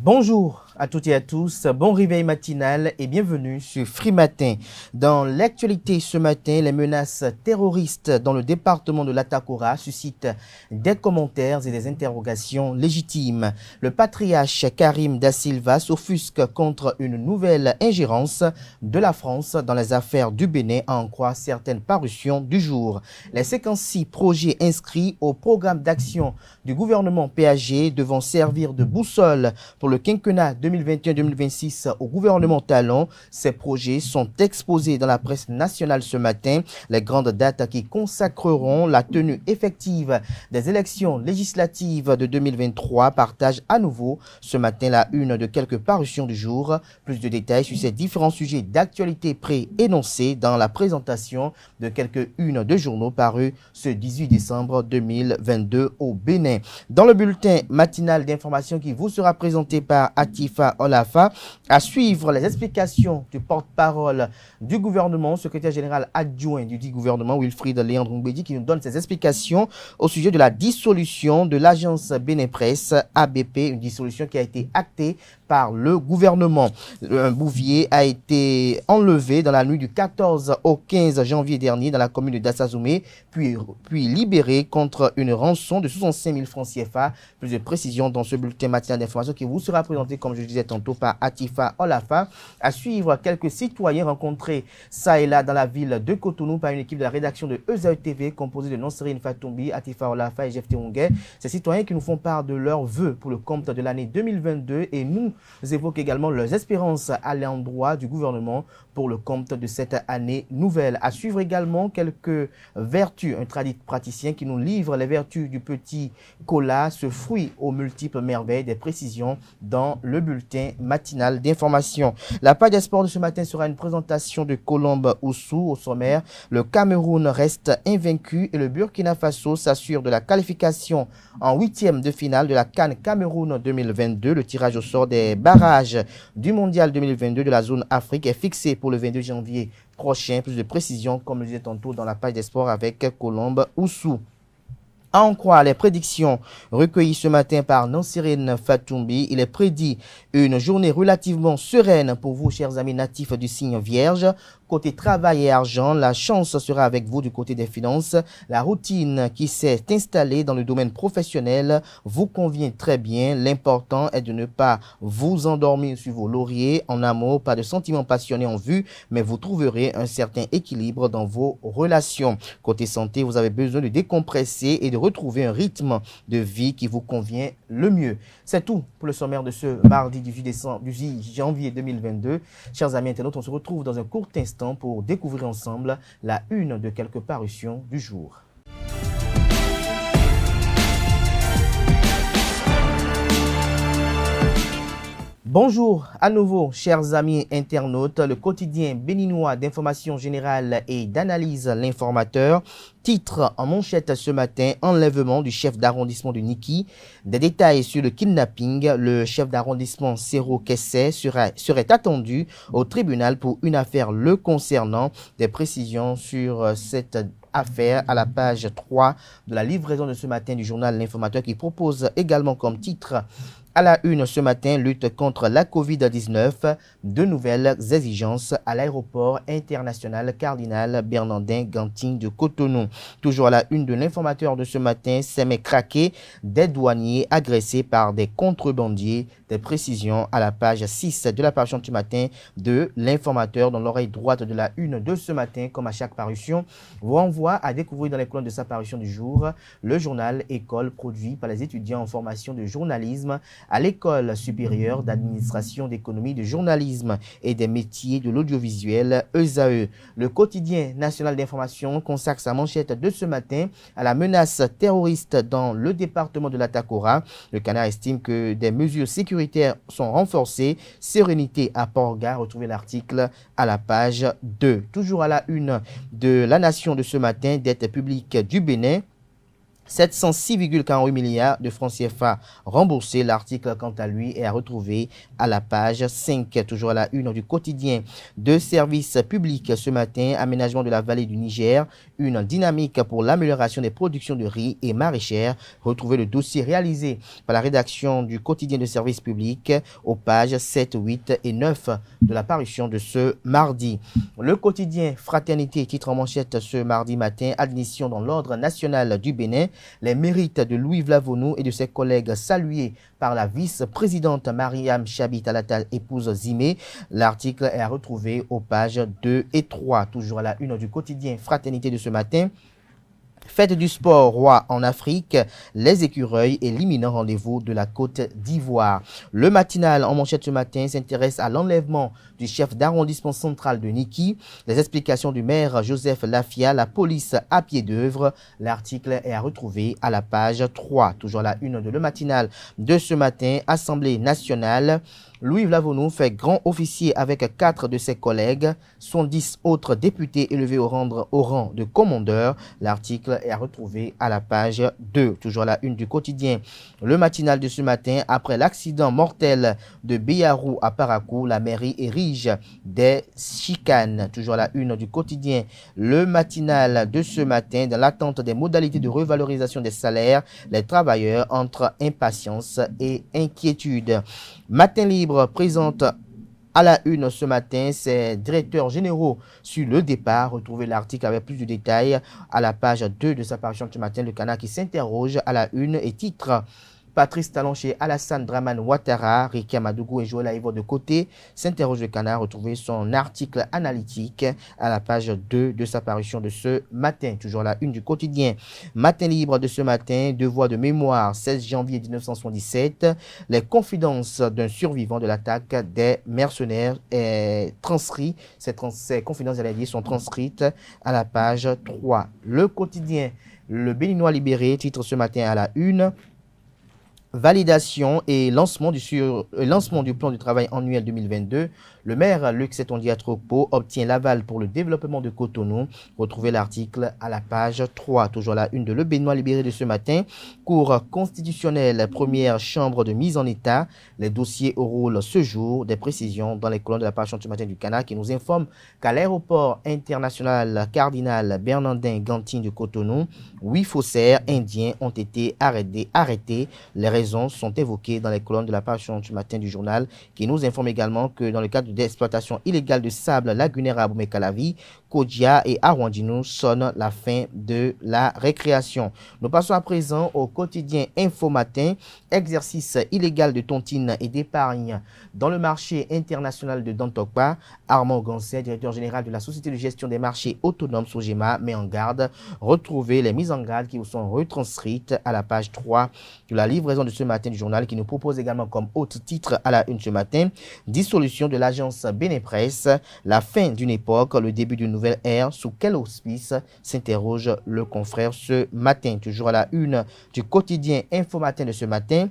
Bonjour à toutes et à tous, bon réveil matinal et bienvenue sur Free Matin. Dans l'actualité ce matin, les menaces terroristes dans le département de l'Atakora suscitent des commentaires et des interrogations légitimes. Le patriarche Karim Da Silva s'offusque contre une nouvelle ingérence de la France dans les affaires du Bénin, à en croire certaines parutions du jour. Les 56 projets inscrits au programme d'action du gouvernement PAG devront servir de boussole pour le quinquennat 2021-2026 au gouvernement Talon. Ces projets sont exposés dans la presse nationale ce matin. Les grandes dates qui consacreront la tenue effective des élections législatives de 2023 partagent à nouveau ce matin la une de quelques parutions du jour. Plus de détails sur ces différents sujets d'actualité pré-énoncés dans la présentation de quelques unes de journaux parus ce 18 décembre 2022 au Bénin. Dans le bulletin matinal d'information qui vous sera présenté par Atifa Olafa, à suivre les explications du porte-parole du gouvernement, secrétaire général adjoint du dit gouvernement, Wilfried Léandre Mbedi, qui nous donne ses explications au sujet de la dissolution de l'agence Bénin Presse ABP, une dissolution qui a été actée par le gouvernement. Un bouvier a été enlevé dans la nuit du 14 au 15 janvier dernier dans la commune de Dassazoumé, puis libéré contre une rançon de 65 000 francs CFA. Plus de précisions dans ce bulletin matinal d'information qui vous sera présenté, comme je le disais tantôt, par Atifa Olafa. À suivre, quelques citoyens rencontrés ça et là dans la ville de Cotonou par une équipe de la rédaction de EZAE TV composée de Nonserine Fatoumbi, Atifa Olafa et Jeff Teungé. Ces citoyens qui nous font part de leurs vœux pour le compte de l'année 2022 et nous évoquent également leurs espérances à l'endroit du gouvernement pour le compte de cette année nouvelle. À suivre également quelques vertus, un praticien qui nous livre les vertus du petit cola, ce fruit aux multiples merveilles, des précisions dans le bulletin matinal d'information. La page des sports de ce matin sera une présentation de Colombe Oussou au sommaire. Le Cameroun reste invaincu et le Burkina Faso s'assure de la qualification en huitième de finale de la CAN Cameroun 2022. Le tirage au sort des barrages du Mondial 2022 de la zone Afrique est fixé pour le 22 janvier prochain. Plus de précisions, comme je disais tantôt, dans la page des sports avec Colombe Oussou. À en croire les prédictions recueillies ce matin par Nonserine Fatoumbi, il est prédit une journée relativement sereine pour vous, chers amis natifs du signe Vierge. Côté travail et argent, la chance sera avec vous du côté des finances. La routine qui s'est installée dans le domaine professionnel vous convient très bien. L'important est de ne pas vous endormir sur vos lauriers. En amour, pas de sentiments passionnés en vue, mais vous trouverez un certain équilibre dans vos relations. Côté santé, vous avez besoin de décompresser et de retrouver un rythme de vie qui vous convient le mieux. C'est tout pour le sommaire de ce mardi 18 janvier 2022. Chers amis internautes, on se retrouve dans un court instant pour découvrir ensemble la une de quelques parutions du jour. Bonjour à nouveau, chers amis internautes. Le quotidien béninois d'information générale et d'analyse L'Informateur titre en manchette ce matin « Enlèvement du chef d'arrondissement de Niki ». Des détails sur le kidnapping. Le chef d'arrondissement Sero Kessé serait attendu au tribunal pour une affaire le concernant. Des précisions sur cette affaire à la page 3 de la livraison de ce matin du journal L'Informateur, qui propose également comme titre à la une ce matin, lutte contre la Covid-19, de nouvelles exigences à l'aéroport international Cardinal Bernardin Ganting de Cotonou. Toujours à la une de L'Informateur de ce matin, Sémé craqué, des douaniers agressés par des contrebandiers. Des précisions à la page 6 de la parution du matin de L'Informateur, dans l'oreille droite de la une de ce matin, comme à chaque parution, vous renvoie à découvrir dans les colonnes de sa parution du jour le journal École produit par les étudiants en formation de journalisme à l'École supérieure d'administration d'économie, de journalisme et des métiers de l'audiovisuel EZAE. Le quotidien national d'information consacre sa manchette de ce matin à la menace terroriste dans le département de l'Atakora. Le Canard estime que des mesures sécuritaires sont renforcées. Sérénité à Port-Gare. Retrouvez l'article à la page 2. Toujours à la une de La Nation de ce matin, dette publique du Bénin. 706,48 milliards de francs CFA remboursés. L'article, quant à lui, est à retrouver à la page 5. Toujours à la une du quotidien de services publics ce matin, aménagement de la vallée du Niger, une dynamique pour l'amélioration des productions de riz et maraîchères. Retrouvez le dossier réalisé par la rédaction du quotidien de services publics aux pages 7, 8 et 9 de la parution de ce mardi. Le quotidien Fraternité titre en manchette ce mardi matin, admission dans l'ordre national du Bénin. Les mérites de Louis Vlavonou et de ses collègues salués par la vice-présidente Mariam Chabi Talatal, épouse Zimé. L'article est à retrouver aux pages 2 et 3. Toujours à la une du quotidien Fraternité de ce matin. Fête du sport roi en Afrique, les écureuils et l'imminent rendez-vous de la Côte d'Ivoire. Le matinal en manchette ce matin s'intéresse à l'enlèvement du chef d'arrondissement central de Niki. Les explications du maire Joseph Lafia, la police à pied d'œuvre. L'article est à retrouver à la page 3. Toujours la une de le matinal de ce matin, Assemblée nationale. Louis Vlavonou fait grand officier avec 4 de ses collègues, sont 10 autres députés élevés au rang de commandeur. L'article est à retrouver à la page 2. Toujours la une du quotidien. Le matinal de ce matin, après l'accident mortel de Béarou à Parakou, la mairie érige des chicanes. Toujours la une du quotidien. Le matinal de ce matin, dans l'attente des modalités de revalorisation des salaires, les travailleurs entre impatience et inquiétude. Matin Libre présente à la une ce matin ses directeurs généraux sur le départ. Retrouvez l'article avec plus de détails à la page 2 de sa parution ce matin. Le Canard qui s'interroge à la une et titre Patrice Talon chez Alassane Draman Ouattara, Ricky Amadougou et Joël Aïvo de côté. S'interroge le Canard. Retrouvez son article analytique à la page 2 de sa parution de ce matin. Toujours la une du quotidien. Matin Libre de ce matin, devoir de mémoire, 16 janvier 1977. Les confidences d'un survivant de l'attaque des mercenaires est transcrit. Ces confidences, sont transcrites à la page 3. Le quotidien, le Béninois libéré, titre ce matin à la une. Validation et lancement du plan du travail annuel 2022. Le maire Luc Setondia-Tropo obtient l'aval pour le développement de Cotonou. Retrouvez l'article à la page 3. Toujours la une de Le Béninois libéré de ce matin. Cour constitutionnelle, première chambre de mise en état. Les dossiers au rôle ce jour. Des précisions dans les colonnes de la page ce matin du Canard qui nous informe qu'à l'aéroport international Cardinal Bernardin Gantine de Cotonou, 8 faussaires indiens ont été arrêtés. Les raisons sont évoquées dans les colonnes de la page ce matin du journal qui nous informe également que dans le cadre d'exploitation illégale de sable lagunaire à Aboumé-Calavi, Kodja et Arwandino sonnent la fin de la récréation. Nous passons à présent au quotidien Info Matin. Exercice illégal de tontine et d'épargne dans le marché international de Dantokpa. Armand Gansset, directeur général de la Société de gestion des marchés autonomes Sogema, met en garde. Retrouvez les mises en garde qui vous sont retranscrites à la page 3 de la livraison de ce matin du journal qui nous propose également comme autre titre à la une ce matin. Dissolution de l'agence Bénépresse, la fin d'une époque, le début d'une nouvelle ère. Sous quel auspice s'interroge le confrère ce matin. Toujours à la une du quotidien Info Matin de ce matin.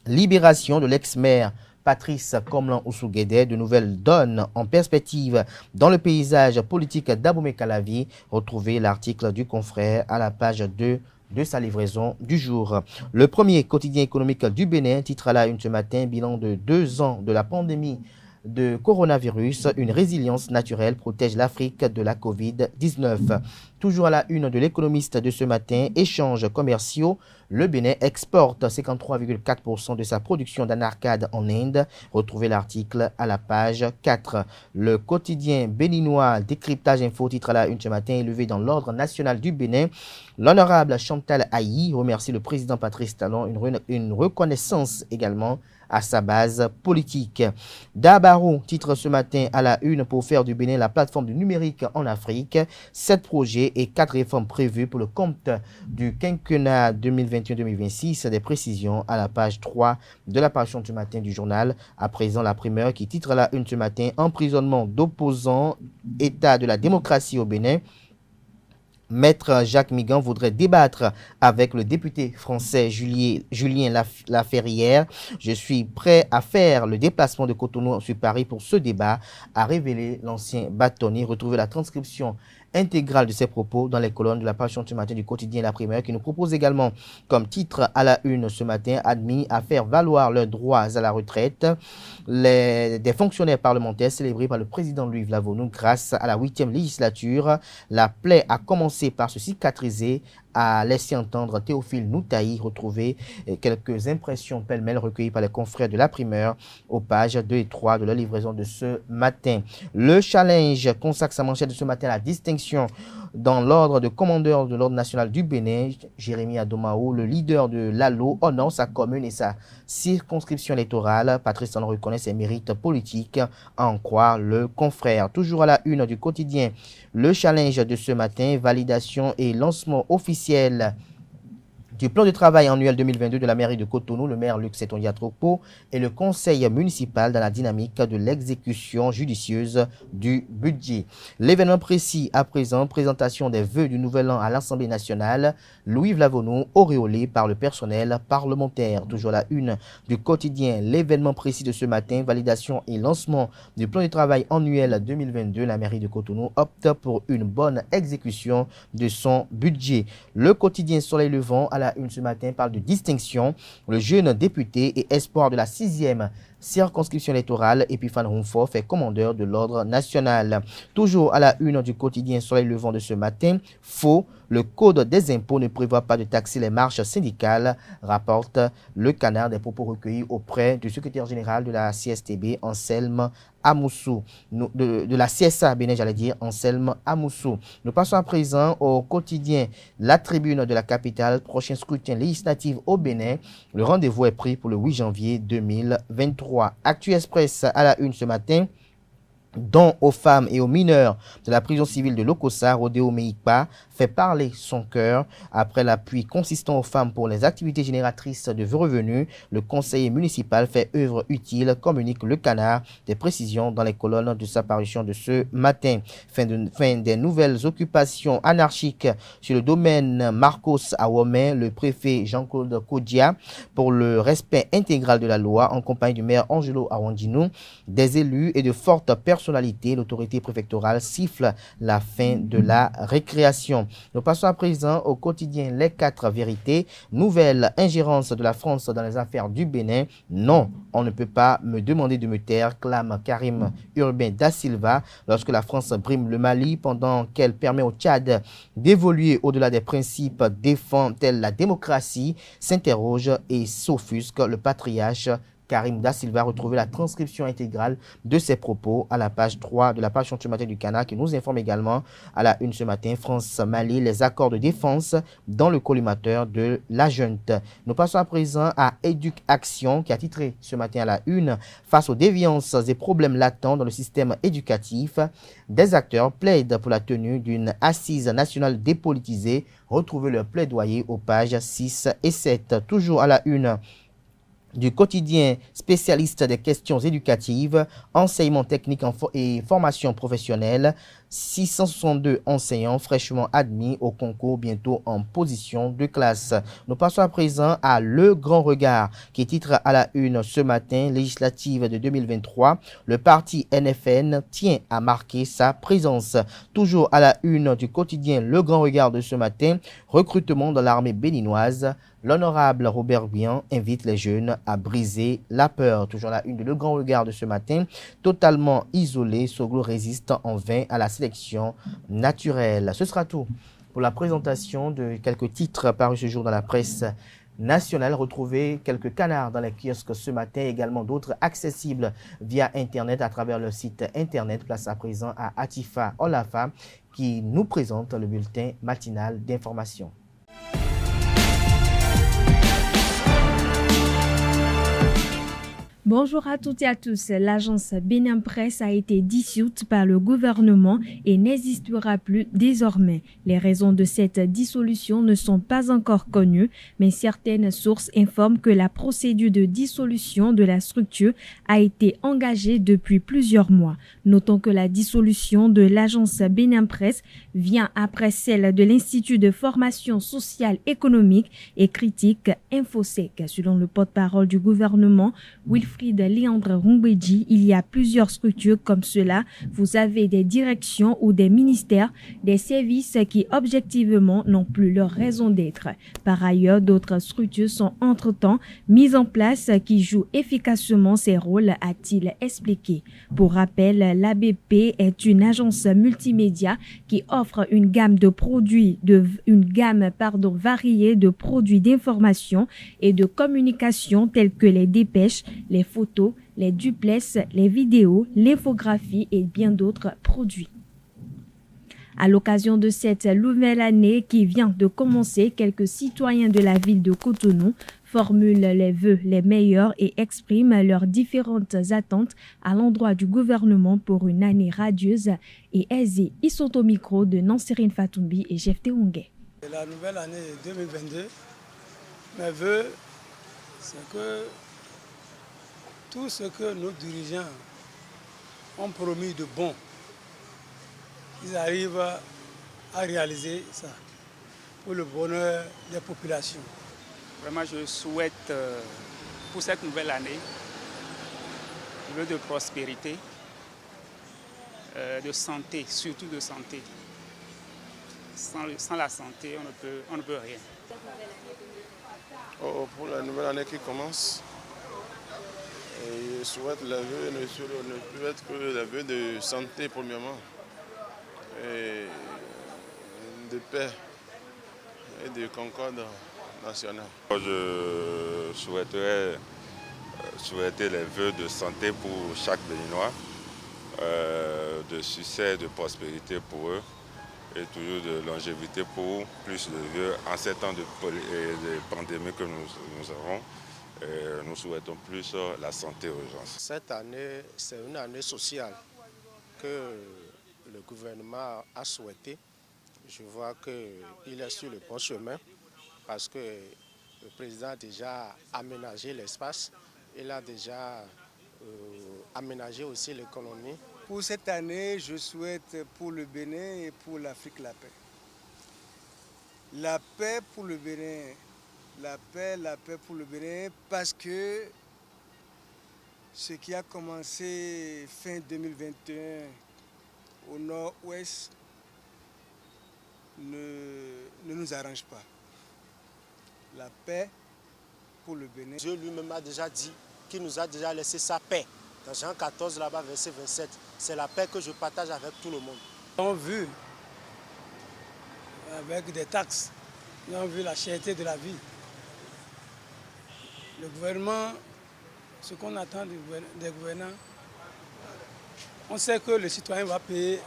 Libération de l'ex-maire Patrice Komlan-Ousou-Guédé, de nouvelles donnes en perspective dans le paysage politique d'Abomey-Calavi. Retrouvez l'article du confrère à la page 2 de sa livraison du jour. Le premier quotidien économique du Bénin titre à la une ce matin, bilan de 2 ans de la pandémie de coronavirus, une résilience naturelle protège l'Afrique de la Covid-19. Toujours à la une de l'économiste de ce matin, échanges commerciaux, le Bénin exporte 53,4% de sa production d'anarcade en Inde. Retrouvez l'article à la page 4. Le quotidien béninois Décryptage Info titre à la une ce matin, élevé dans l'ordre national du Bénin. L'honorable Chantal Ayi remercie le président Patrice Talon, une reconnaissance également à sa base politique. Dabarou titre ce matin à la une pour faire du Bénin la plateforme du numérique en Afrique. 7 projets et 4 réformes prévues pour le compte du quinquennat 2021-2026. Des précisions à la page 3 de la parution du matin du journal. À présent, la primeur qui titre à la une ce matin, emprisonnement d'opposants, état de la démocratie au Bénin. Maître Jacques Migan voudrait débattre avec le député français Julien Laferrière. Je suis prêt à faire le déplacement de Cotonou sur Paris pour ce débat, a révélé l'ancien bâtonnier. Retrouvez la transcription intégrale de ses propos dans les colonnes de la page ce matin du quotidien La Primeur, qui nous propose également comme titre à la une ce matin: admis à faire valoir leurs droits à la retraite. Des fonctionnaires parlementaires célébrés par le président Louis Vlavonou grâce à la 8e législature. La plaie a commencé par se cicatriser, a laissé entendre Théophile Noutaï. Retrouver quelques impressions pêle-mêle recueillies par les confrères de La Primeur aux pages 2 et 3 de la livraison de ce matin. Le Challenge consacre sa manchette de ce matin à la distinction dans l'ordre de commandeur de l'ordre national du Bénin. Jérémy Adomao, le leader de l'ALO, honore sa commune et sa circonscription électorale. Patrice Talon reconnaît ses mérites politiques, à en croire le confrère. Toujours à la une du quotidien Le Challenge de ce matin: validation et lancement officiel du plan de travail annuel 2022 de la mairie de Cotonou. Le maire Luc Seton Yatropo et le conseil municipal dans la dynamique de l'exécution judicieuse du budget. L'événement précis à présent: présentation des vœux du nouvel an à l'Assemblée nationale. Louis Vlavonou auréolé par le personnel parlementaire. Toujours la une du quotidien L'événement précis de ce matin: validation et lancement du plan de travail annuel 2022. La mairie de Cotonou opte pour une bonne exécution de son budget. Le quotidien Soleil Levant à la une ce matin parle de distinction. Le jeune député et espoir de la 6e circonscription électorale, Epiphane Ronfort, fait commandeur de l'ordre national. Toujours à la une du quotidien Soleil Levant de ce matin: faux, le code des impôts ne prévoit pas de taxer les marches syndicales, rapporte le Canard. Des propos recueillis auprès du secrétaire général de la CSTB, Anselme Amoussou, de la CSA Bénin, j'allais dire, Anselme Amoussou. Nous passons à présent au quotidien La Tribune de la capitale. Prochain scrutin législatif au Bénin. Le rendez-vous est pris pour le 8 janvier 2023. Actu Express à la une ce matin: don aux femmes et aux mineurs de la prison civile de Lokossa. Rodéo Meikpa fait parler son cœur. Après l'appui consistant aux femmes pour les activités génératrices de revenus, le conseiller municipal fait œuvre utile, communique le Canard. Des précisions dans les colonnes de sa parution de ce matin. Fin des nouvelles occupations anarchiques sur le domaine Marcos à Womé. Le préfet Jean-Claude Kodia, pour le respect intégral de la loi, en compagnie du maire Angelo Awandinou, des élus et de fortes personnalités, l'autorité préfectorale siffle la fin de la récréation. Nous passons à présent au quotidien Les 4 vérités. Nouvelle ingérence de la France dans les affaires du Bénin. Non, on ne peut pas me demander de me taire, clame Karim Urbain da Silva, lorsque la France brime le Mali pendant qu'elle permet au Tchad d'évoluer au-delà des principes défend tels la démocratie. S'interroge et s'offusque le patriarche Karim da Silva. Retrouvez la transcription intégrale de ses propos à la page 3 de la page ce matin du Canard, qui nous informe également à la une ce matin: France-Mali, les accords de défense dans le collimateur de la junte. Nous passons à présent à Éduc Action, qui a titré ce matin à la une: face aux déviances et problèmes latents dans le système éducatif, des acteurs plaident pour la tenue d'une assise nationale dépolitisée. Retrouvez leur plaidoyer aux pages 6 et 7. Toujours à la une du quotidien spécialiste des questions éducatives, enseignement technique et formation professionnelle. 662 enseignants fraîchement admis au concours, bientôt en position de classe. Nous passons à présent à Le Grand Regard, qui titre à la une ce matin: législative de 2023, le parti NFN tient à marquer sa présence. Toujours à la une du quotidien Le Grand Regard de ce matin: recrutement dans l'armée béninoise. L'honorable Robert Bian invite les jeunes à briser la peur. Toujours la une de Le Grand Regard de ce matin: totalement isolé, Soglo résiste en vain à la sélection naturelle. Ce sera tout pour la présentation de quelques titres parus ce jour dans la presse nationale. Retrouvez quelques canards dans les kiosques ce matin, également d'autres accessibles via Internet à travers le site Internet. Place à présent à Atifa Olafa, qui nous présente le bulletin matinal d'information. Bonjour à toutes et à tous. L'agence Bénin Presse a été dissoute par le gouvernement et n'existera plus désormais. Les raisons de cette dissolution ne sont pas encore connues, mais certaines sources informent que la procédure de dissolution de la structure a été engagée depuis plusieurs mois. Notons que la dissolution de l'agence Bénin Presse vient après celle de l'Institut de formation sociale, économique et critique Infosec. Selon le porte-parole du gouvernement, Wilfried Wilfried Léandre Rumbedji, il y a plusieurs structures comme cela. Vous avez des directions ou des ministères, des services qui objectivement n'ont plus leur raison d'être. Par ailleurs, d'autres structures sont entre-temps mises en place qui jouent efficacement ces rôles, a-t-il expliqué. Pour rappel, l'ABP est une agence multimédia qui offre une gamme variée de produits d'information et de communication tels que les dépêches, les photos, les duplex, les vidéos, l'infographie et bien d'autres produits. À l'occasion de cette nouvelle année qui vient de commencer, quelques citoyens de la ville de Cotonou formulent les vœux les meilleurs et expriment leurs différentes attentes à l'endroit du gouvernement pour une année radieuse et aisée. Ils sont au micro de Nansérine Fatoumbi et Jeff Teungé. La nouvelle année 2022, mes vœux, c'est que tout ce que nos dirigeants ont promis de bon, ils arrivent à réaliser ça pour le bonheur des populations. Vraiment, je souhaite pour cette nouvelle année de prospérité, de santé, surtout de santé. Sans la santé, on ne peut rien. Pour la nouvelle année qui commence, je souhaite les vœux ne peuvent être que les vœux de santé premièrement, et de paix et de concorde nationale. Je souhaiterais souhaiter les vœux de santé pour chaque Béninois, de succès et de prospérité pour eux, et toujours de longévité pour plus de vieux. En ces temps de pandémie que nous avons, nous souhaitons plus la santé aux gens. Cette année, c'est une année sociale que le gouvernement a souhaité. Je vois qu'il est sur le bon chemin parce que le président a déjà aménagé l'espace. Il a déjà aménagé aussi l'économie. Pour cette année, je souhaite pour le Bénin et pour l'Afrique la paix. La paix pour le Bénin. La paix pour le Bénin, parce que ce qui a commencé fin 2021 au nord-ouest ne nous arrange pas. La paix pour le Bénin. Dieu lui-même a déjà dit qu'il nous a déjà laissé sa paix. Dans Jean 14, là-bas, verset 27, c'est la paix que je partage avec tout le monde. Nous avons vu, avec des taxes, nous avons vu la cherté de la vie. Le gouvernement, ce qu'on attend des gouvernants, on sait que le citoyen va payer,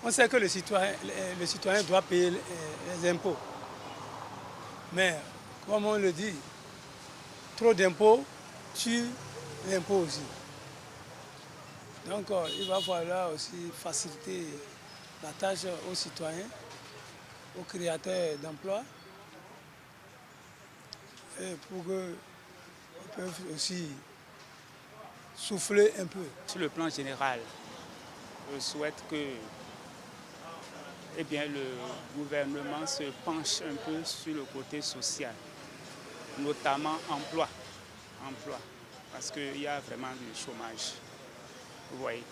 on sait que le citoyen doit payer les impôts. Mais, comme on le dit, trop d'impôts tue l'impôt aussi. Donc, il va falloir aussi faciliter la tâche aux citoyens, aux créateurs d'emplois, et pour qu'ils peuvent aussi souffler un peu. Sur le plan général, je souhaite que le gouvernement se penche un peu sur le côté social, notamment emploi, parce qu'il y a vraiment du chômage. Vous voyez.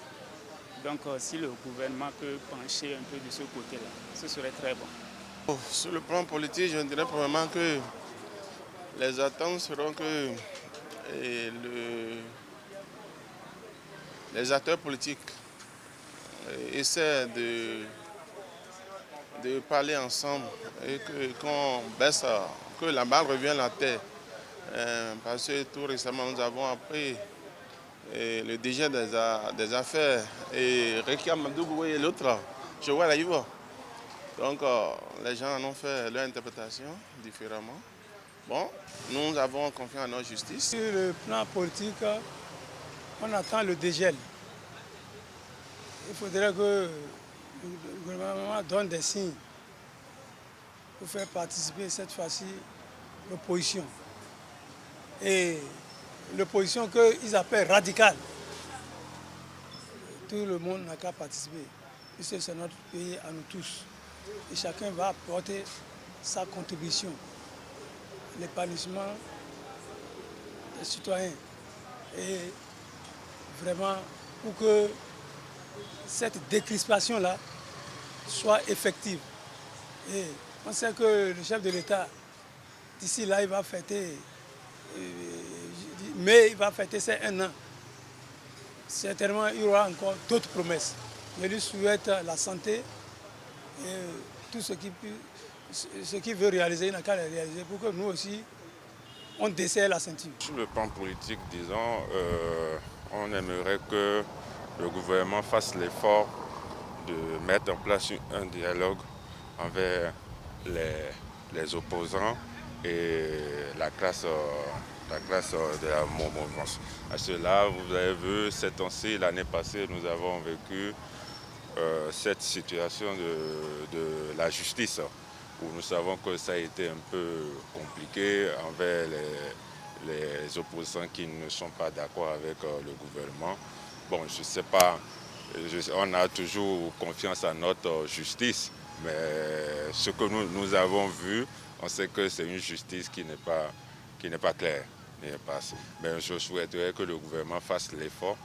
Donc si le gouvernement peut pencher un peu de ce côté-là, ce serait très bon. Sur le plan politique, je dirais probablement que les attentes seront que les acteurs politiques essaient de parler ensemble et qu'on baisse, que la balle revienne à la terre. Parce que tout récemment, nous avons appris le DG des affaires et Rekia Madougou et l'autre, je vois là, il va. Donc les gens en ont fait leur interprétation différemment. Bon, nous avons confiance en notre justice. Sur le plan politique, on attend le dégel. Il faudrait que le gouvernement donne des signes pour faire participer cette fois-ci l'opposition. Et l'opposition qu'ils appellent radicale. Tout le monde n'a qu'à participer, puisque c'est notre pays à nous tous. Et chacun va apporter sa contribution. L'épanouissement des citoyens et vraiment pour que cette décrispation-là soit effective. Et on sait que le chef de l'État, d'ici là, il va fêter, mais il va fêter ses 1 an. Certainement, il y aura encore d'autres promesses. Je lui souhaite la santé et tout ce qu'il veut réaliser, il n'a qu'à le réaliser pour que nous aussi, on desserre la ceinture. Sur le plan politique, disons, on aimerait que le gouvernement fasse l'effort de mettre en place un dialogue envers les opposants et la classe de la mouvance. À cela, vous avez vu, cette année, l'année passée, nous avons vécu cette situation de la justice, où nous savons que ça a été un peu compliqué envers les opposants qui ne sont pas d'accord avec le gouvernement. Bon, je ne sais pas, on a toujours confiance en notre justice, mais ce que nous avons vu, on sait que c'est une justice qui n'est pas claire. Mais je souhaiterais que le gouvernement fasse l'effort.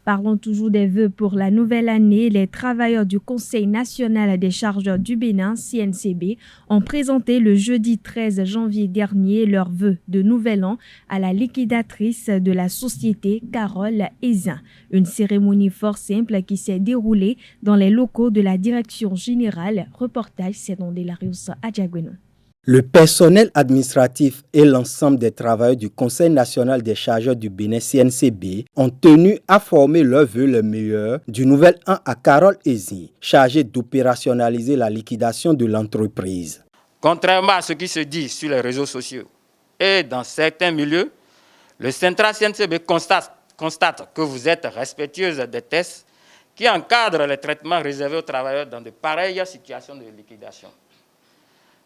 Parlons toujours des vœux pour la nouvelle année. Les travailleurs du Conseil national des chargeurs du Bénin, CNCB, ont présenté le jeudi 13 janvier dernier leurs vœux de nouvel an à la liquidatrice de la société, Carole Ezin. Une cérémonie fort simple qui s'est déroulée dans les locaux de la direction générale. Reportage, c'est dans Delarius Adjagweno. Le personnel administratif et l'ensemble des travailleurs du Conseil national des chargeurs du Bénin CNCB ont tenu à former leurs vœux les meilleurs du nouvel an à Carole Ezin, chargée d'opérationnaliser la liquidation de l'entreprise. Contrairement à ce qui se dit sur les réseaux sociaux et dans certains milieux, le Centra CNCB constate que vous êtes respectueuse des tests qui encadrent les traitements réservés aux travailleurs dans de pareilles situations de liquidation.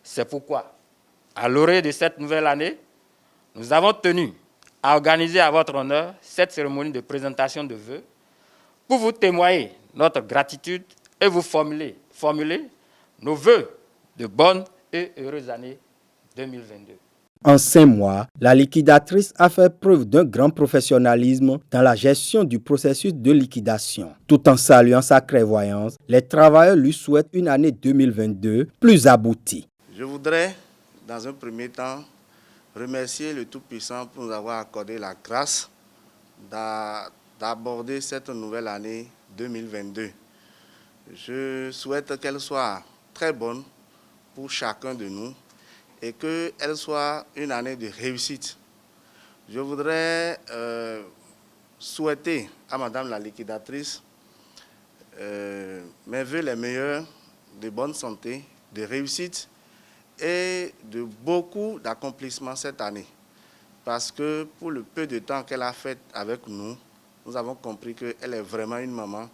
C'est pourquoi, à l'orée de cette nouvelle année, nous avons tenu à organiser à votre honneur cette cérémonie de présentation de vœux pour vous témoigner notre gratitude et vous formuler nos vœux de bonne et heureuse année 2022. En 5 mois, la liquidatrice a fait preuve d'un grand professionnalisme dans la gestion du processus de liquidation. Tout en saluant sa clairvoyance, les travailleurs lui souhaitent une année 2022 plus aboutie. Je voudrais, dans un premier temps, remercier le Tout-Puissant pour nous avoir accordé la grâce d'aborder cette nouvelle année 2022. Je souhaite qu'elle soit très bonne pour chacun de nous et qu'elle soit une année de réussite. Je voudrais souhaiter à Madame la liquidatrice mes vœux les meilleurs, de bonne santé, de réussite et de beaucoup d'accomplissements cette année. Parce que pour le peu de temps qu'elle a fait avec nous, nous avons compris qu'elle est vraiment une maman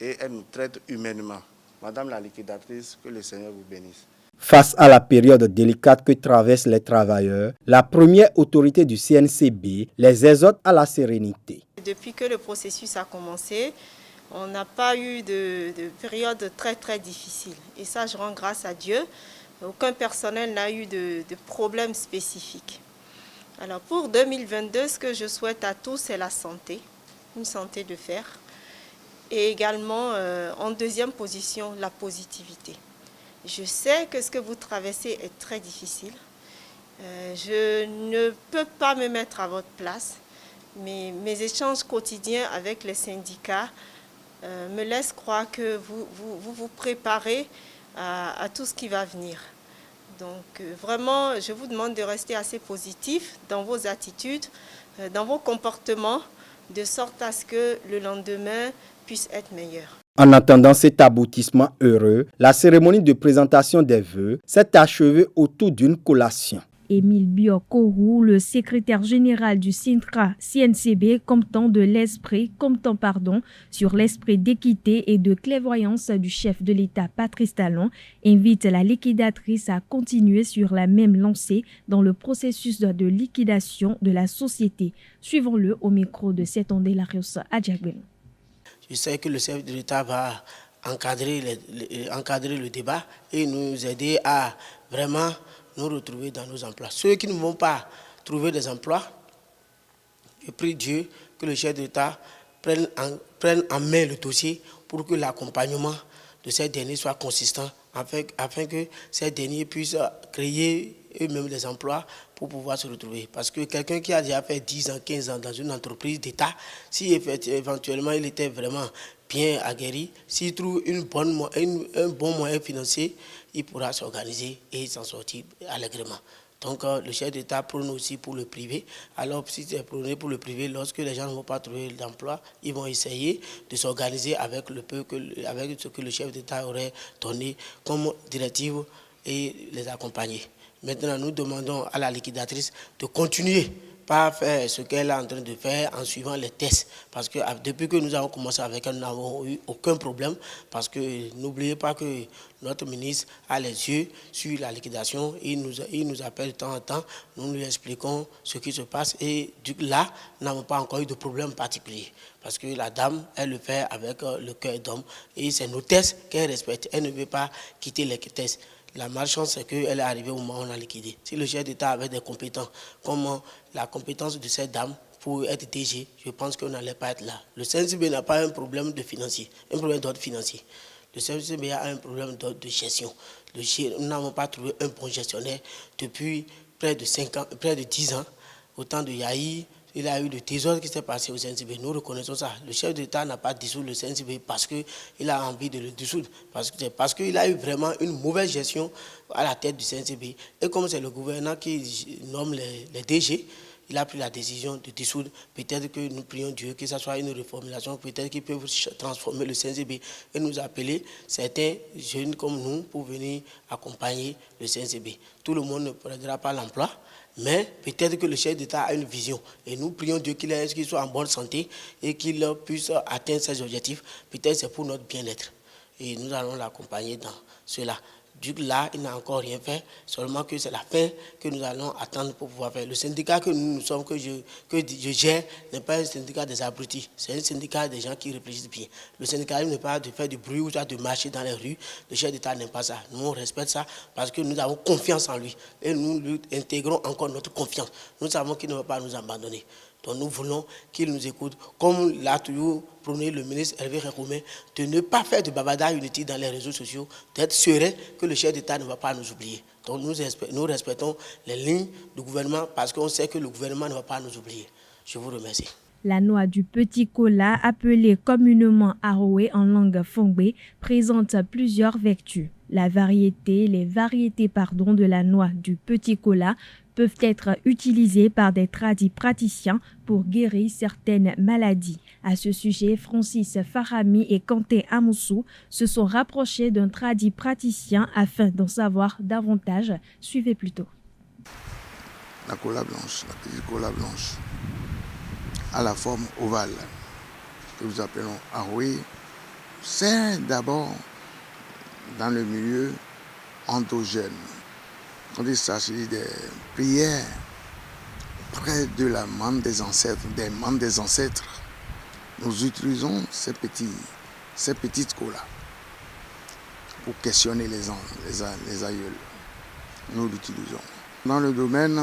et elle nous traite humainement. Madame la liquidatrice, que le Seigneur vous bénisse. Face à la période délicate que traversent les travailleurs, la première autorité du CNCB les exhorte à la sérénité. Depuis que le processus a commencé, on n'a pas eu de période très difficile. Et ça, je rends grâce à Dieu. Aucun personnel n'a eu de problèmes spécifiques. Alors pour 2022, ce que je souhaite à tous, c'est la santé, une santé de fer. Et également, en deuxième position, la positivité. Je sais que ce que vous traversez est très difficile. Je ne peux pas me mettre à votre place, mais mes échanges quotidiens avec les syndicats me laissent croire que vous préparez à tout ce qui va venir. Donc vraiment, je vous demande de rester assez positif dans vos attitudes, dans vos comportements, de sorte à ce que le lendemain puisse être meilleur. En attendant cet aboutissement heureux, la cérémonie de présentation des vœux s'est achevée autour d'une collation. Émile Biokorou, le secrétaire général du Centra CNCB, comptant sur l'esprit d'équité et de clairvoyance du chef de l'État Patrice Talon, invite la liquidatrice à continuer sur la même lancée dans le processus de liquidation de la société. Suivons-le au micro de Setondélarius Adjagweno. Je sais que le chef de l'État va encadrer le débat et nous aider à vraiment nous retrouver dans nos emplois. Ceux qui ne vont pas trouver des emplois, je prie Dieu que le chef d'État prenne en main le dossier pour que l'accompagnement de ces derniers soit consistant, afin que ces derniers puissent créer eux-mêmes des emplois pour pouvoir se retrouver. Parce que quelqu'un qui a déjà fait 10 ans, 15 ans dans une entreprise d'État, si éventuellement il était vraiment bien aguerri, s'il trouve un bon moyen financier, il pourra s'organiser et s'en sortir allègrement. Donc le chef d'État prône aussi pour le privé. Alors si c'est prôné pour le privé, lorsque les gens ne vont pas trouver d'emploi, ils vont essayer de s'organiser avec ce que le chef d'État aurait donné comme directive et les accompagner. Maintenant, nous demandons à la liquidatrice de continuer par faire ce qu'elle est en train de faire en suivant les tests. Parce que depuis que nous avons commencé avec elle, nous n'avons eu aucun problème. Parce que n'oubliez pas que notre ministre a les yeux sur la liquidation. Il nous appelle de temps en temps. Nous lui expliquons ce qui se passe. Et là, nous n'avons pas encore eu de problème particulier. Parce que la dame, elle le fait avec le cœur d'homme. Et c'est nos tests qu'elle respecte. Elle ne veut pas quitter les tests. La malchance, c'est qu'elle est arrivée au moment où on a liquidé. Si le chef d'État avait des compétences, comme la compétence de cette dame pour être DG, je pense qu'on n'allait pas être là. Le CNCB n'a pas un problème de financier, un problème d'ordre financier. Le CNCB a un problème d'ordre de gestion. Nous n'avons pas trouvé un bon gestionnaire depuis près de 5 ans, près de 10 ans. Au temps de Yahi, il a eu le désordre qui s'est passé au CNCB. Nous reconnaissons ça. Le chef d'État n'a pas dissous le CNCB parce qu'il a envie de le dissoudre. Parce qu'il a eu vraiment une mauvaise gestion à la tête du CNCB. Et comme c'est le gouverneur qui nomme les DG, il a pris la décision de dissoudre. Peut-être que nous prions Dieu que ce soit une reformulation, peut-être qu'il peut transformer le CNCB et nous appeler certains jeunes comme nous pour venir accompagner le CNCB. Tout le monde ne perdra pas l'emploi. Mais peut-être que le chef d'État a une vision. Et nous prions Dieu qu'il soit en bonne santé et qu'il puisse atteindre ses objectifs. Peut-être c'est pour notre bien-être. Et nous allons l'accompagner dans cela. Du coup, là, il n'a encore rien fait, seulement que c'est la fin que nous allons attendre pour pouvoir faire. Le syndicat que nous sommes, que je gère, n'est pas un syndicat des abrutis, c'est un syndicat des gens qui réfléchissent bien. Le syndicat n'est pas de faire du bruit ou de marcher dans les rues. Le chef d'État n'aime pas ça. Nous, on respecte ça parce que nous avons confiance en lui. Et nous lui intégrons encore notre confiance. Nous savons qu'il ne va pas nous abandonner. Donc nous voulons qu'il nous écoute, comme l'a toujours prôné le ministre Hervé Récoumé, de ne pas faire de babada inutile dans les réseaux sociaux, d'être serein que le chef d'État ne va pas nous oublier. Donc nous respectons les lignes du gouvernement parce qu'on sait que le gouvernement ne va pas nous oublier. Je vous remercie. La noix du petit cola, appelée communément aroé en langue fongbe, présente plusieurs vertus. Les variétés de la noix du petit cola peuvent être utilisées par des praticiens pour guérir certaines maladies. À ce sujet, Francis Farami et Quentin Amoussou se sont rapprochés d'un praticien afin d'en savoir davantage. Suivez plutôt. La cola blanche, la petite cola blanche, à la forme ovale, que nous appelons aroué, c'est d'abord dans le milieu endogène. Quand il s'agit des prières près de la membre des ancêtres, nous utilisons ces petites colas pour questionner les aïeuls. Nous l'utilisons. Dans le domaine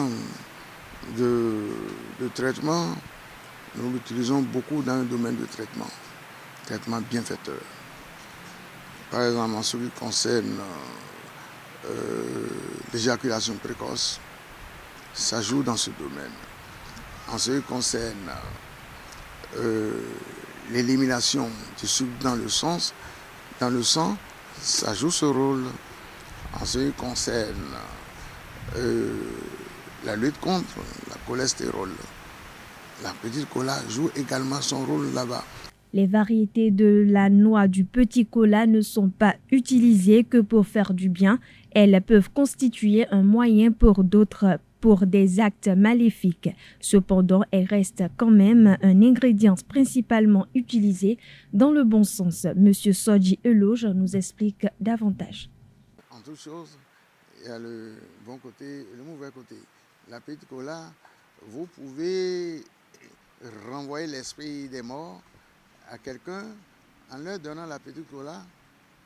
de traitement, nous l'utilisons beaucoup dans le domaine de traitement bienfaiteur. Par exemple, en ce qui concerne l'éjaculation précoce, ça joue dans ce domaine. En ce qui concerne l'élimination du sucre dans le sang, ça joue ce rôle. En ce qui concerne la lutte contre la cholestérol, la petite cola joue également son rôle là-bas. Les variétés de la noix du petit cola ne sont pas utilisées que pour faire du bien. Elles peuvent constituer un moyen pour d'autres pour des actes maléfiques. Cependant, elles restent quand même un ingrédient principalement utilisé dans le bon sens. Monsieur Soji Eloge nous explique davantage. En toute chose, il y a le bon côté et le mauvais côté. La petite cola, vous pouvez renvoyer l'esprit des morts à quelqu'un en leur donnant la petite cola.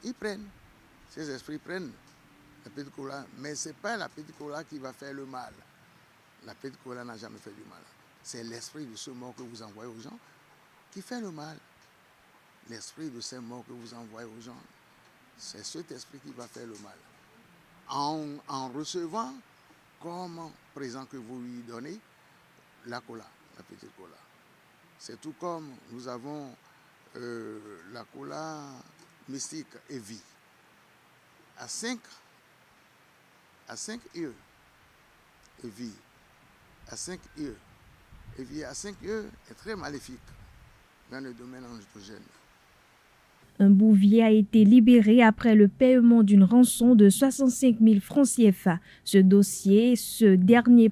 Ils prennent, ces esprits prennent la petite cola, mais ce n'est pas la petite cola qui va faire le mal. La petite cola n'a jamais fait du mal. c'est l'esprit de ce mort que vous envoyez aux gens qui fait le mal. L'esprit de ces morts que vous envoyez aux gens, c'est cet esprit qui va faire le mal. En recevant comme présent que vous lui donnez la cola, la petite cola. C'est tout comme nous avons la cola mystique et vie. À 5 yeux et vie. À 5 yeux. Et vie à 5 yeux est très maléfique dans le domaine androgène. Un bouvier a été libéré après le paiement d'une rançon de 65 000 francs CFA. Ce dernier,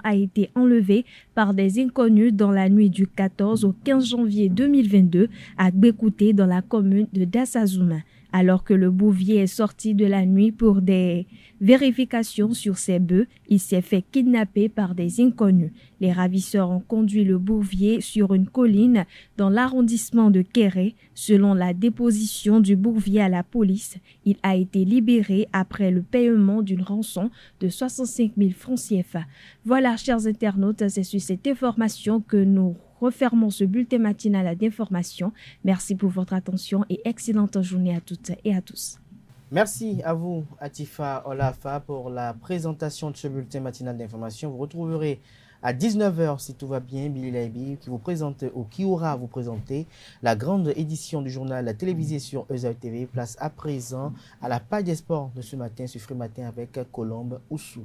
a été enlevé par des inconnus dans la nuit du 14 au 15 janvier 2022 à Gbekouté dans la commune de Dassazouma. Alors que le bouvier est sorti de la nuit pour des vérifications sur ses bœufs, il s'est fait kidnapper par des inconnus. Les ravisseurs ont conduit le bouvier sur une colline dans l'arrondissement de Kéré. Selon la déposition du bouvier à la police, il a été libéré après le paiement d'une rançon de 65 000 francs CFA. Voilà, chers internautes, c'est sur cette information que nous refermons ce bulletin matinal d'information. Merci pour votre attention et excellente journée à toutes et à tous. Merci à vous, Atifa Olafa, pour la présentation de ce bulletin matinal d'information. Vous retrouverez à 19h, si tout va bien, Billy Laibi, qui aura à vous présenter la grande édition du journal télévisé sur Eusa TV. Place à présent à la page des sports de ce matin, sur Free Matin avec Colombe Oussou.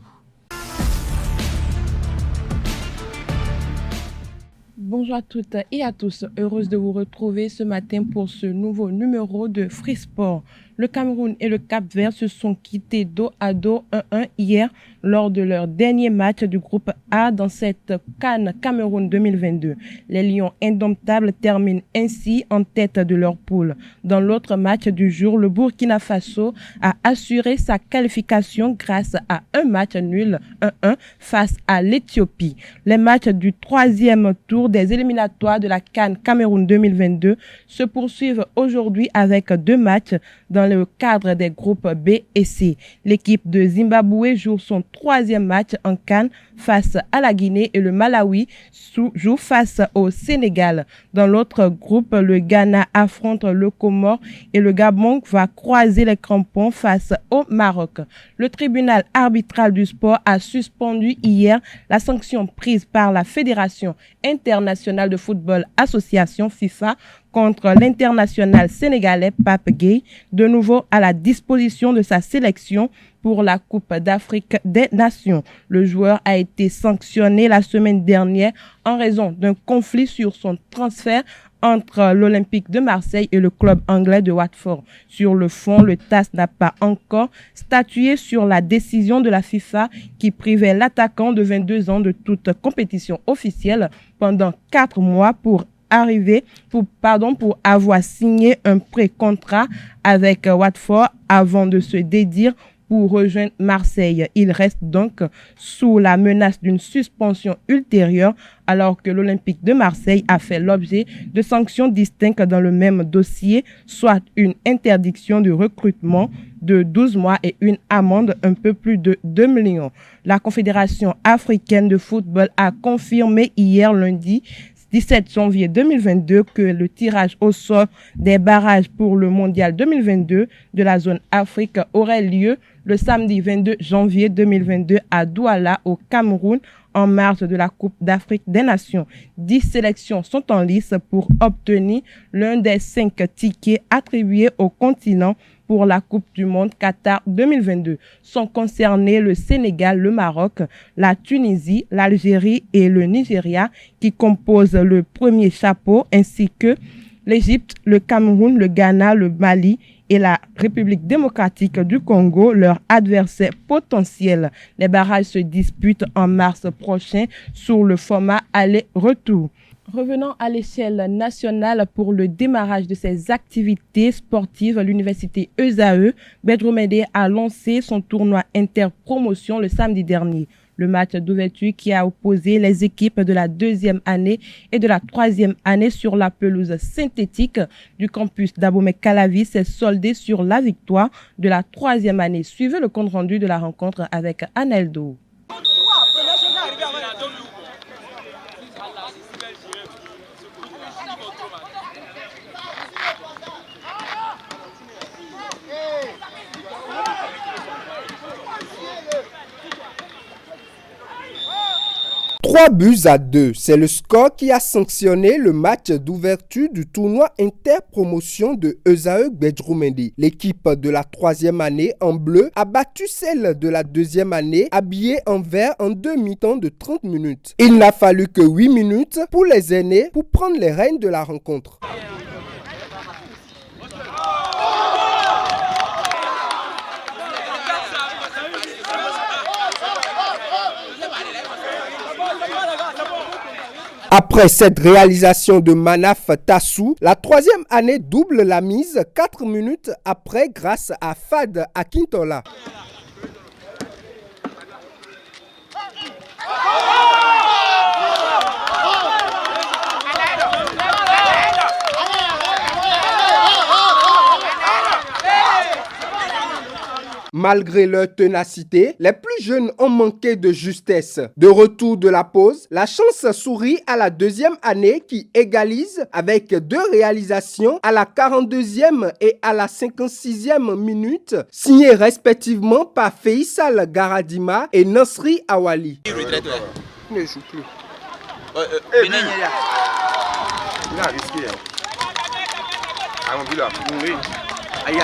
Bonjour à toutes et à tous, heureuse de vous retrouver ce matin pour ce nouveau numéro de Free Sport. Le Cameroun et le Cap-Vert se sont quittés dos à dos 1-1 hier lors de leur dernier match du groupe A dans cette CAN Cameroun 2022. Les Lions indomptables terminent ainsi en tête de leur poule. Dans l'autre match du jour, le Burkina Faso a assuré sa qualification grâce à un match nul 1-1 face à l'Éthiopie. Les matchs du troisième tour des éliminatoires de la CAN Cameroun 2022 se poursuivent aujourd'hui avec 2 matchs dans le cadre des groupes B et C. L'équipe de Zimbabwe joue son 3e match en CAN face à la Guinée et le Malawi joue face au Sénégal. Dans l'autre groupe, le Ghana affronte le Comore et le Gabon va croiser les crampons face au Maroc. Le tribunal arbitral du sport a suspendu hier la sanction prise par la Fédération internationale de football association FIFA contre l'international sénégalais Pape Gueye, de nouveau à la disposition de sa sélection pour la Coupe d'Afrique des Nations. Le joueur a été sanctionné la semaine dernière en raison d'un conflit sur son transfert entre l'Olympique de Marseille et le club anglais de Watford. Sur le fond, le TAS n'a pas encore statué sur la décision de la FIFA qui privait l'attaquant de 22 ans de toute compétition officielle pendant 4 mois pour avoir signé un pré-contrat avec Watford avant de se dédire pour rejoindre Marseille. Il reste donc sous la menace d'une suspension ultérieure alors que l'Olympique de Marseille a fait l'objet de sanctions distinctes dans le même dossier, soit une interdiction de recrutement de 12 mois et une amende un peu plus de 2 millions. La Confédération africaine de football a confirmé hier lundi 17 janvier 2022 que le tirage au sort des barrages pour le mondial 2022 de la zone Afrique aurait lieu le samedi 22 janvier 2022 à Douala au Cameroun en marge de la Coupe d'Afrique des Nations. 10 sélections sont en lice pour obtenir l'un des 5 tickets attribués au continent pour la Coupe du Monde Qatar 2022. Sont concernés le Sénégal, le Maroc, la Tunisie, l'Algérie et le Nigeria qui composent le premier chapeau, ainsi que l'Égypte, le Cameroun, le Ghana, le Mali et la République démocratique du Congo, leurs adversaires potentiels. Les barrages se disputent en mars prochain sur le format aller-retour. Revenons à l'échelle nationale pour le démarrage de ses activités sportives. L'université ESAE Bedromédé a lancé son tournoi interpromotion le samedi dernier. Le match d'ouverture qui a opposé les équipes de la 2e année et de la 3e année sur la pelouse synthétique du campus d'Abomey-Calavi s'est soldé sur la victoire de la 3e année. Suivez le compte rendu de la rencontre avec Aneldo. 3-2, c'est le score qui a sanctionné le match d'ouverture du tournoi interpromotion de Esae Bedroumende. L'équipe de la 3e année en bleu a battu celle de la 2e année habillée en vert en 2 mi-temps de 30 minutes. Il n'a fallu que 8 minutes pour les aînés pour prendre les rênes de la rencontre. Après cette réalisation de Manaf Tassou, la 3e année double la mise 4 minutes après grâce à Fad Akintola. Malgré leur ténacité, les plus jeunes ont manqué de justesse. De retour de la pause, la chance sourit à la 2e année qui égalise avec 2 réalisations à la 42e et à la 56e minute, signées respectivement par Faisal Garadima et Nasri Awali. Il ne joue plus. Il a risqué. Oui. Aïe.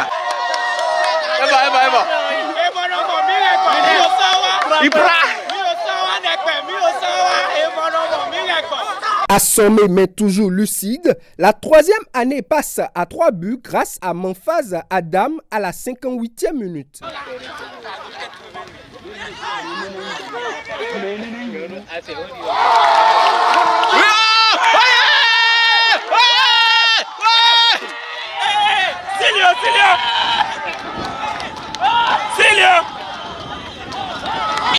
Assommé mais toujours lucide, la 3e année passe à 3 buts grâce à Manfaz Adam à la 58e minute.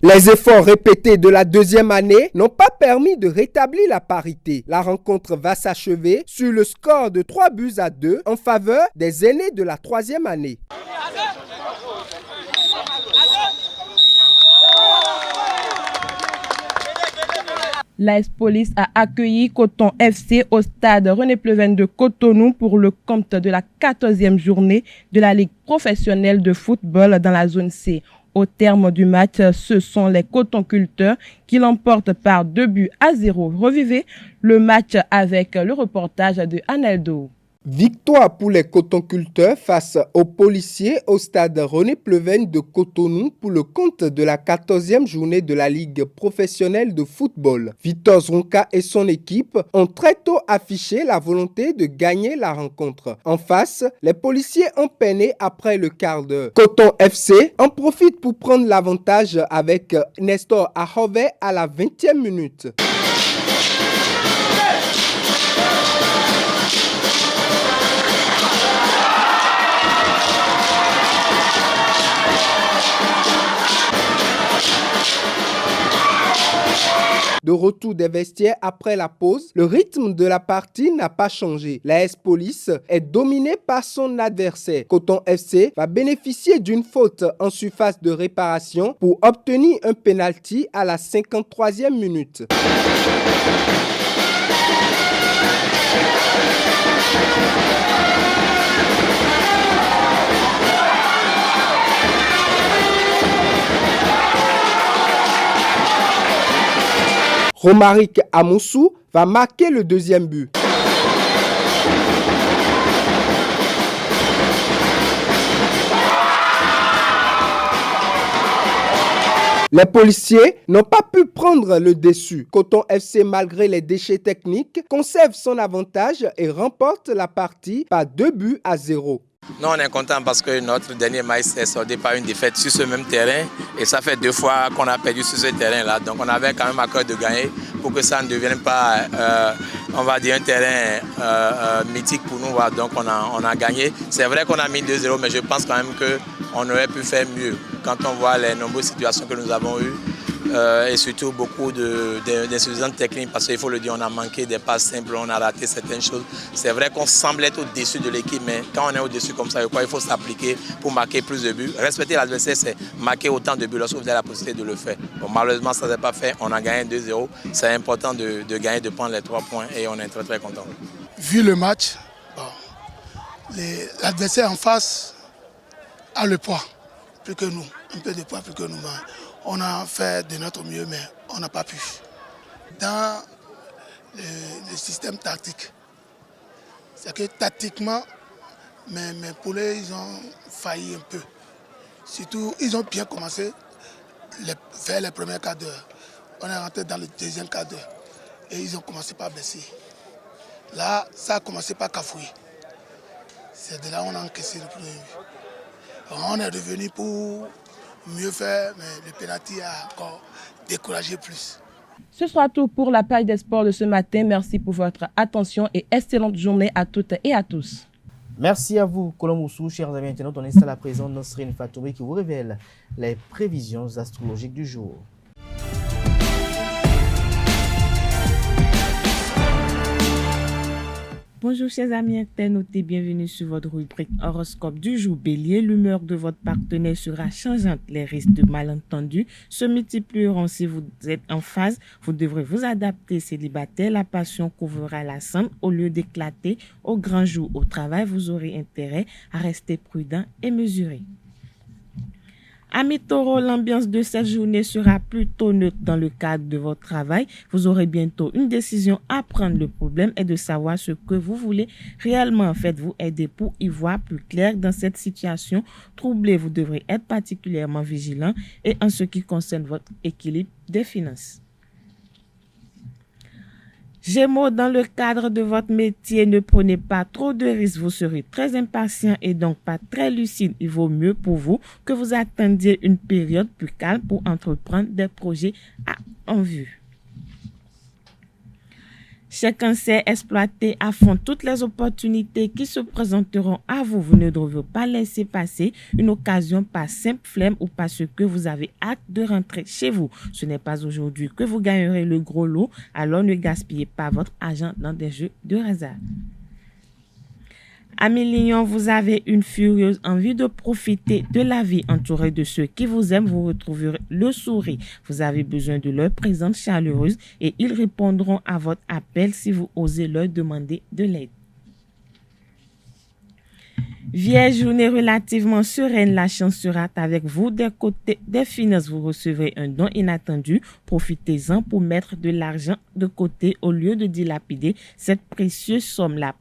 Les efforts répétés de la 2e année n'ont pas permis de rétablir la parité. La rencontre va s'achever sur le score de 3-2 en faveur des aînés de la 3e année. L'AS Police a accueilli Coton FC au stade René Pleven de Cotonou pour le compte de la 14e journée de la Ligue professionnelle de football dans la zone C. Au terme du match, ce sont les cotonculteurs qui l'emportent par 2-0. Revivez le match avec le reportage de Aneldo. Victoire pour les cotonculteurs face aux policiers au stade René Pleven de Cotonou pour le compte de la 14e journée de la Ligue professionnelle de football. Victor Zonka et son équipe ont très tôt affiché la volonté de gagner la rencontre. En face, les policiers ont peiné après le quart d'heure. Coton FC en profite pour prendre l'avantage avec Nestor Ahove à la 20e minute. De retour des vestiaires après la pause, le rythme de la partie n'a pas changé. L'AS Police est dominée par son adversaire. Coton FC va bénéficier d'une faute en surface de réparation pour obtenir un penalty à la 53e minute. Romaric Amoussou va marquer le 2e but. Les policiers n'ont pas pu prendre le dessus. Coton FC, malgré les déchets techniques, conserve son avantage et remporte la partie par 2-0. Nous, on est content parce que notre dernier match s'est soldé par une défaite sur ce même terrain. Et ça fait 2 fois qu'on a perdu sur ce terrain-là. Donc on avait quand même à cœur de gagner pour que ça ne devienne pas, on va dire, un terrain mythique pour nous. Donc on a gagné. C'est vrai qu'on a mis 2-0, mais je pense quand même qu'on aurait pu faire mieux. Quand on voit les nombreuses situations que nous avons eues, et surtout beaucoup d'insuffisances techniques, parce qu'il faut le dire, on a manqué des passes simples, on a raté certaines choses. C'est vrai qu'on semble être au-dessus de l'équipe, mais quand on est au-dessus comme ça, je crois qu'il faut s'appliquer pour marquer plus de buts. Respecter l'adversaire, c'est marquer autant de buts lorsque vous avez la possibilité de le faire. Bon, malheureusement, ça ne s'est pas fait, on a gagné 2-0. C'est important de gagner, de prendre les 3 points et on est très très content. Vu le match, l'adversaire en face a le poids, plus que nous, un peu de poids plus que nous. On a fait de notre mieux, mais on n'a pas pu. dans le système tactique. C'est que tactiquement, mes poulets, ils ont failli un peu. Surtout, ils ont bien commencé vers les premiers quarts d'heure. On est rentré dans le deuxième quart d'heure et ils ont commencé par baisser. Là, ça a commencé par cafouiller. C'est de là qu'on a encaissé le premier but. On est revenu pour mieux faire, mais le pénalty a encore découragé plus. Ce sera tout pour la page des sports de ce matin. Merci pour votre attention et excellente journée à toutes et à tous. Merci à vous, Kolomoussou. Chers amis internautes, on installe à présent Nosrine Fatouri qui vous révèle les prévisions astrologiques du jour. Bonjour chers amis internautes et bienvenue sur votre rubrique horoscope du jour Bélier. L'humeur de votre partenaire sera changeante. Les risques de malentendus se multiplieront si vous êtes en phase. Vous devrez vous adapter. Célibataire, la passion couvrira la cendre au lieu d'éclater au grand jour. Au travail, vous aurez intérêt à rester prudent et mesuré. Amis Taureau, l'ambiance de cette journée sera plutôt neutre dans le cadre de votre travail. Vous aurez bientôt une décision à prendre. Le problème est de savoir ce que vous voulez réellement. Faites-vous aider pour y voir plus clair dans cette situation troublée. Vous devrez être particulièrement vigilant et en ce qui concerne votre équilibre des finances. Gémeaux, dans le cadre de votre métier, ne prenez pas trop de risques. Vous serez très impatient et donc pas très lucide. Il vaut mieux pour vous que vous attendiez une période plus calme pour entreprendre des projets en vue. Chez Cancer, exploitez à fond toutes les opportunités qui se présenteront à vous. Vous ne devez pas laisser passer une occasion par simple flemme ou parce que vous avez hâte de rentrer chez vous. Ce n'est pas aujourd'hui que vous gagnerez le gros lot, alors ne gaspillez pas votre argent dans des jeux de hasard. Amis Lion, vous avez une furieuse envie de profiter de la vie. Entouré de ceux qui vous aiment, vous retrouverez le sourire. Vous avez besoin de leur présence chaleureuse et ils répondront à votre appel si vous osez leur demander de l'aide. Vierge, journée relativement sereine, la chance sera avec vous. Des côtés des finances, vous recevrez un don inattendu. Profitez-en pour mettre de l'argent de côté au lieu de dilapider cette précieuse somme-là.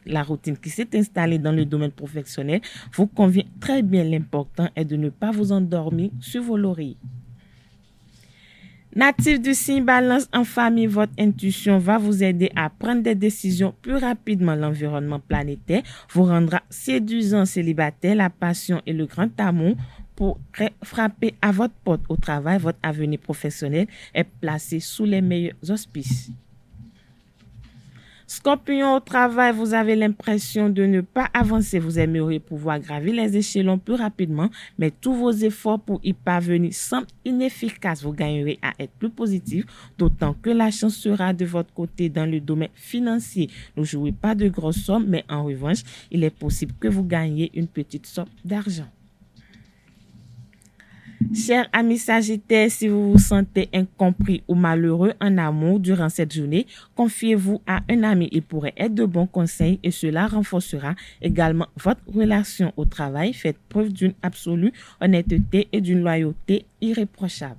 La routine qui s'est installée dans le domaine professionnel vous convient très bien. L'important est de ne pas vous endormir sur vos lauriers. Natif du signe Balance, en famille, votre intuition va vous aider à prendre des décisions plus rapidement. L'environnement planétaire vous rendra séduisant. Célibataire, la passion et le grand amour pour frapper à votre porte. Au travail, votre avenir professionnel est placé sous les meilleurs auspices. Scorpion, au travail, vous avez l'impression de ne pas avancer. Vous aimeriez pouvoir gravir les échelons plus rapidement, mais tous vos efforts pour y parvenir semblent inefficaces. Vous gagnerez à être plus positif, d'autant que la chance sera de votre côté dans le domaine financier. Ne jouez pas de grosses sommes, mais en revanche, il est possible que vous gagniez une petite somme d'argent. Chers amis Sagittaires, si vous vous sentez incompris ou malheureux en amour durant cette journée, confiez-vous à un ami. Il pourrait être de bons conseils et cela renforcera également votre relation au travail. Faites preuve d'une absolue honnêteté et d'une loyauté irréprochable.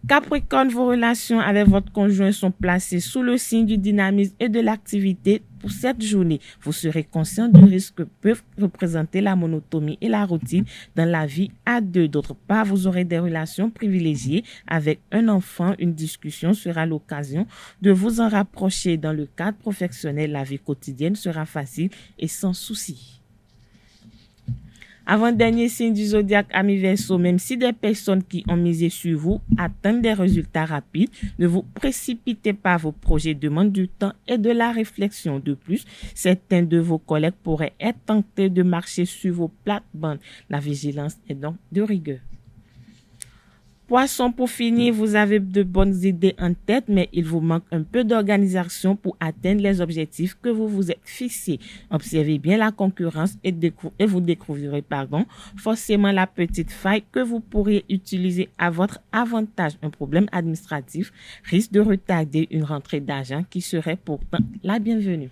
Capricorne, vos relations avec votre conjoint sont placées sous le signe du dynamisme et de l'activité pour cette journée. Vous serez conscient du risque que peuvent représenter la monotonie et la routine dans la vie à deux. D'autre part, vous aurez des relations privilégiées avec un enfant. Une discussion sera l'occasion de vous en rapprocher. Dans le cadre professionnel, la vie quotidienne sera facile et sans souci. Avant-dernier signe du zodiaque, amis Verseau, même si des personnes qui ont misé sur vous atteignent des résultats rapides, ne vous précipitez pas. Vos projets demandent du temps et de la réflexion. De plus, certains de vos collègues pourraient être tentés de marcher sur vos plates-bandes. La vigilance est donc de rigueur. Poisson, pour finir, vous avez de bonnes idées en tête, mais il vous manque un peu d'organisation pour atteindre les objectifs que vous vous êtes fixés. Observez bien la concurrence et vous découvrirez forcément la petite faille que vous pourriez utiliser à votre avantage. Un problème administratif risque de retarder une rentrée d'argent qui serait pourtant la bienvenue.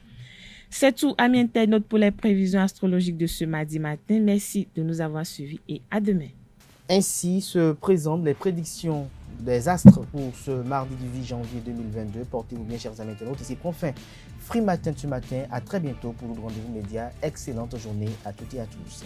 C'est tout, amis internautes, pour les prévisions astrologiques de ce mardi matin. Merci de nous avoir suivis et à demain. Ainsi se présentent les prédictions des astres pour ce mardi 18 janvier 2022. Portez-vous bien, chers amis internautes. Ici prend fin Free Matin ce matin. À très bientôt pour le rendez-vous média. Excellente journée à toutes et à tous.